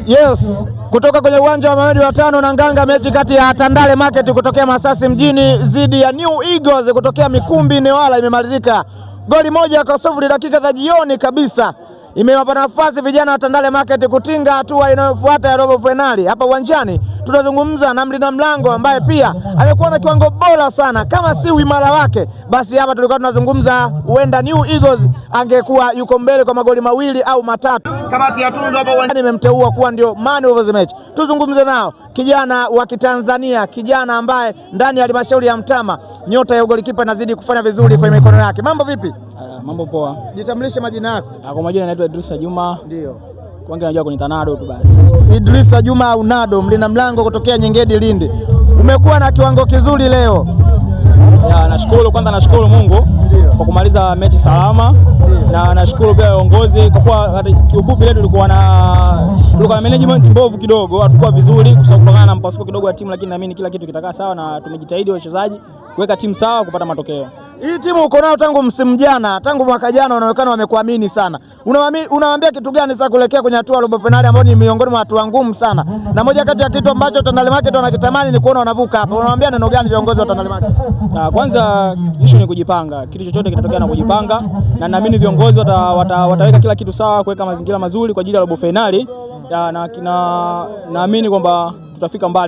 Yes, kutoka kwenye uwanja wa Mohamed wa tano na Nganga, mechi kati ya Tandale Market kutokea Masasi mjini dhidi ya New Eagles kutokea Mikumbi Newala imemalizika goli moja kwa sifuri dakika za jioni kabisa. Imewapa nafasi vijana wa Tandale Market kutinga hatua inayofuata ya robo finali. Hapa uwanjani tunazungumza na mlinda mlango ambaye pia amekuwa na kiwango bora sana, kama si uimara wake basi hapa tulikuwa tunazungumza huenda New Eagles angekuwa yuko mbele kwa magoli mawili au matatu. Kamati ya tunzo hapa uwanjani imemteua kuwa ndio man of the match. Tuzungumze nao kijana wa Kitanzania, kijana ambaye ndani ya halmashauri ya Mtama nyota ya ugolikipa inazidi kufanya vizuri kwenye mikono yake. Mambo vipi? Mambo poa. Jitambulishe majina yako. Kwa majina naitwa Idrisa Juma. Ndio. Kwanza najua kwenye Tanado tu basi. Idrisa Juma au Nado, mlinda mlango kutokea Nyengedi Lindi. Umekuwa na kiwango kizuri leo. Nashukuru, kwanza nashukuru Mungu kwa kumaliza mechi salama. Na nashukuru pia viongozi kwa kuwa kiufupi leo tulikuwa na management mbovu kidogo, hatukuwa vizuri kutokana na mpasuko kidogo wa timu, lakini naamini kila kitu kitakaa sawa na tumejitahidi wachezaji kuweka timu sawa kupata matokeo. Hii timu uko nayo tangu msimu jana, tangu mwaka jana, unaonekana wamekuamini sana. Unawaambia kitu gani sasa kuelekea kwenye hatua robo finali ambayo ni miongoni mwa hatua ngumu sana? Na moja kati ya kitu ambacho Tandale Market wanakitamani ni kuona wanavuka hapa. Unawaambia neno gani viongozi wa Tandale Market? Kwanza issue ni kujipanga. Kitu chochote kitatokea na kujipanga, na naamini viongozi wataweka kila kitu sawa, kuweka mazingira mazuri kwa ajili ya robo finali. Na naamini kwamba tutafika mbali.